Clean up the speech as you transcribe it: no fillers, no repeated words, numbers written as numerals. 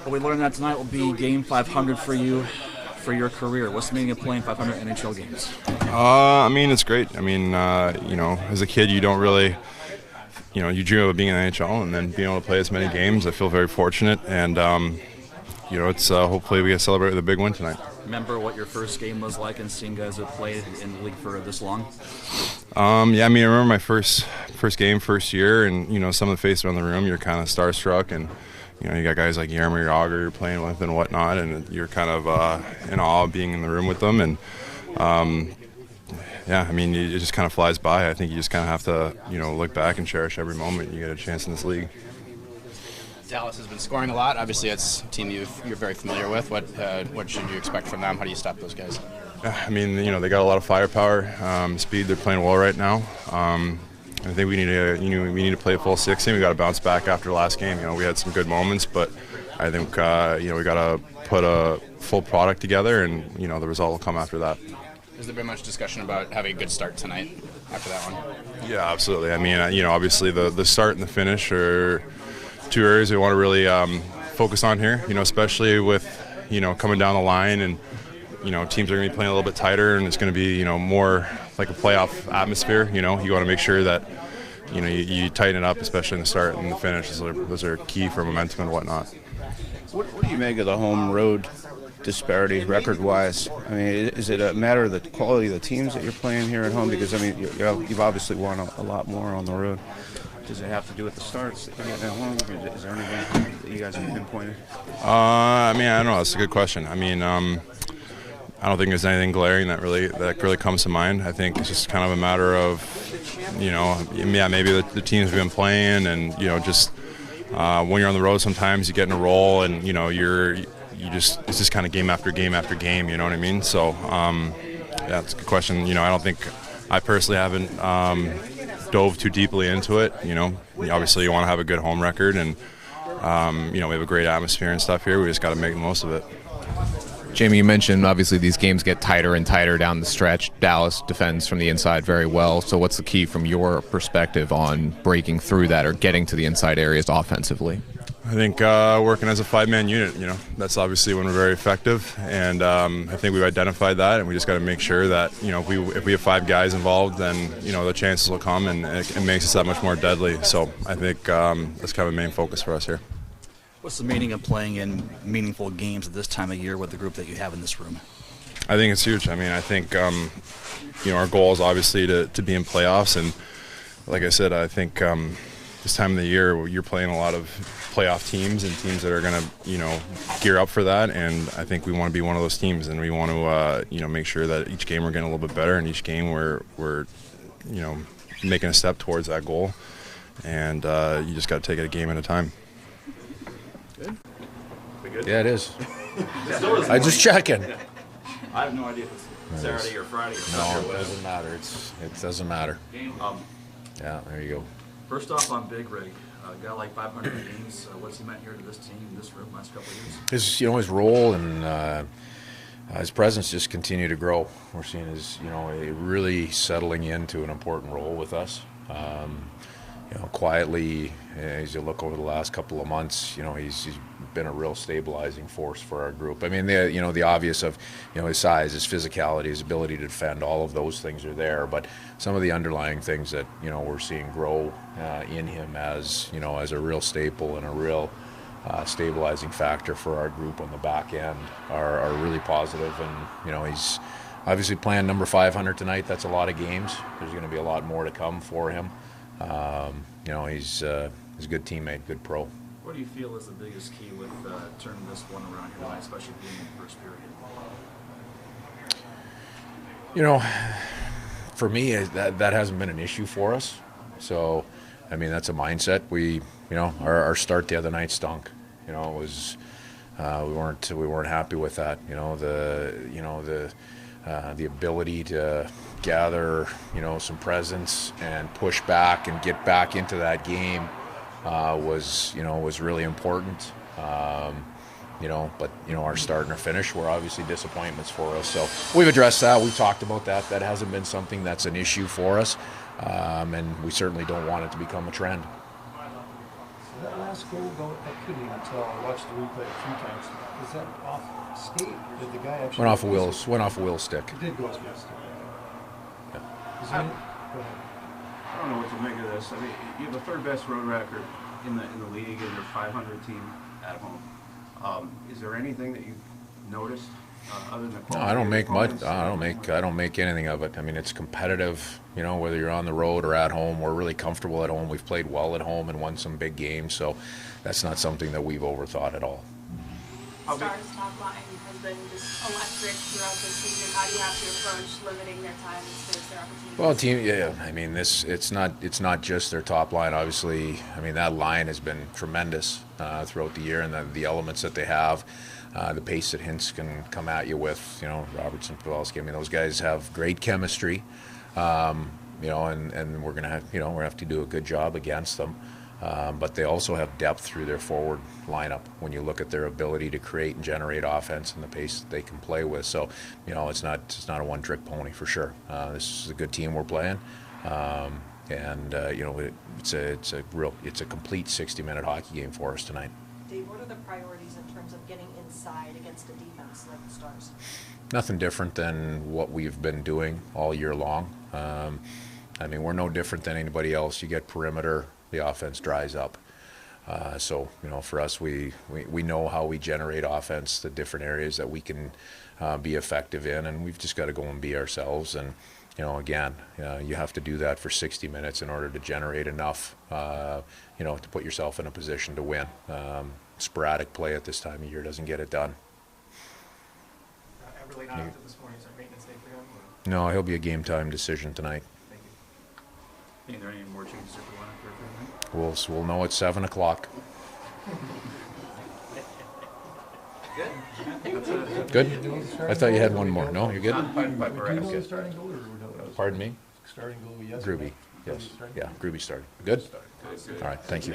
Well, we learned that tonight will be game 500 for you, for your career. What's the meaning of playing 500 NHL games? I mean, it's great. I mean, as a kid, you don't really, you dream of being in the NHL, and then being able to play as many games, I feel very fortunate. And, it's hopefully we get to celebrate with a big win tonight. Remember what your first game was like and seeing guys who played in the league for this long? I remember my first game, first year, and, some of the faces around the room, you're kind of starstruck, and, you got guys like Jaromir Jagr you're playing with and whatnot, and you're kind of in awe of being in the room with them. And, it just kind of flies by. I think you just kind of have to, look back and cherish every moment you get a chance in this league. Dallas has been scoring a lot. Obviously, it's a team you're very familiar with. What should you expect from them? How do you stop those guys? They got a lot of firepower, speed. They're playing well right now. I think we need to play a full 60. We got to bounce back after last game. We had some good moments, but I think we got to put a full product together, and the result will come after that. Has there been much discussion about having a good start tonight after that one? Yeah, absolutely. Obviously the start and the finish are two areas we want to really focus on here. Especially with coming down the line, and teams are going to be playing a little bit tighter, and it's going to be more like a playoff atmosphere. You want to make sure that you tighten it up, especially in the start and the finish. Those are key for momentum and whatnot. What do you make of the home-road disparity record-wise? Is it a matter of the quality of the teams that you're playing here at home? Because you've obviously won a lot more on the road. Does it have to do with the starts at home? Is there anything that you guys have pinpointed? I don't know. That's a good question. I don't think there's anything glaring that really comes to mind. I think it's just kind of a matter of, maybe the teams have been playing, and just when you're on the road, sometimes you get in a roll, and it's just kind of game after game after game. You know what I mean? So it's a good question. I personally haven't dove too deeply into it. Obviously you want to have a good home record, and we have a great atmosphere and stuff here. We just got to make the most of it. Jamie, you mentioned obviously these games get tighter and tighter down the stretch. Dallas defends from the inside very well. So what's the key from your perspective on breaking through that or getting to the inside areas offensively? I think working as a five-man unit, that's obviously when we're very effective, and I think we've identified that, and we just got to make sure that if we have five guys involved, then the chances will come, and it makes us that much more deadly. So I think that's kind of a main focus for us here. What's the meaning of playing in meaningful games at this time of year with the group that you have in this room? I think it's huge. I think our goal is obviously to be in playoffs, and like I said, I think this time of the year you're playing a lot of playoff teams and teams that are going to gear up for that, and I think we want to be one of those teams, and we want to make sure that each game we're getting a little bit better, and each game we're making a step towards that goal, and you just got to take it a game at a time. Good. We good? Yeah, it is. I just checking. I have no idea if it's Saturday or Friday or Sunday. No, it doesn't matter. It doesn't matter. Yeah, there you go. First off, on Big Rig, got like 500 games. What's he meant here to this team in this room last couple of years? His role and his presence just continue to grow. We're seeing his really settling into an important role with us. Quietly, as you look over the last couple of months, he's been a real stabilizing force for our group. The obvious of, his size, his physicality, his ability to defend, all of those things are there. But some of the underlying things that, we're seeing grow in him as a real staple and a real stabilizing factor for our group on the back end are really positive. And, he's obviously playing number 500 tonight. That's a lot of games. There's going to be a lot more to come for him. He's a good teammate, good pro. What do you feel is the biggest key with turning this one around here tonight, especially being in the first period? For me, that hasn't been an issue for us. So, that's a mindset. Our start the other night stunk. It was we weren't happy with that. The ability to gather, some presence and push back and get back into that game was really important. But our start and our finish were obviously disappointments for us. So we've addressed that. We've talked about that. That hasn't been something that's an issue for us, and we certainly don't want it to become a trend. That last goal, I couldn't even tell. I watched the replay a few times. Was that off skate? Did the guy actually... Went off Will's stick. It did go off his stick. Yeah. Is there any... Go ahead. I don't know what to make of this. I mean, you have the third best road record in the league, and you're 500 team at home. Is there anything that you've noticed other than the quality? No, I don't of make your much. opponents? I don't make anything of it. I mean, it's competitive. You know, whether you're on the road or at home, we're really comfortable at home. We've played well at home and won some big games, so that's not something that we've overthought at all. Stars top line has been just electric throughout the season. How do you have to approach limiting their time and space, their opportunities? Well, team, yeah. I mean, it's not just their top line. Obviously, I mean that line has been tremendous throughout the year, and the elements that they have, the pace that Hintz can come at you with. You know, Robertson, Pavelski. I mean, those guys have great chemistry. You know, and we're gonna have to do a good job against them. But they also have depth through their forward lineup when you look at their ability to create and generate offense and the pace that they can play with. So, you know, it's not a one-trick pony for sure. This is a good team we're playing, and you know, it's a complete 60-minute hockey game for us tonight. Dave, what are the priorities in terms of getting inside against a defense like the Stars? Nothing different than what we've been doing all year long. I mean, we're no different than anybody else. You get perimeter, the offense dries up. So, you know, for us, we know how we generate offense, the different areas that we can be effective in, and we've just got to go and be ourselves. And, you know, again, you have to do that for 60 minutes in order to generate enough, you know, to put yourself in a position to win. Sporadic play at this time of year doesn't get it done. Everly not after this morning, is there maintenance day for him? Or? No, he'll be a game time decision tonight. Thank you. Are there any more changes to the lineup? We'll know at 7 o'clock. Good? I thought you had one more. No, you're good? Do you know the starting goal, or Pardon me? starting goal? Yes. Groovy. Yes. Yeah, Groovy started. Good? All right, thank you.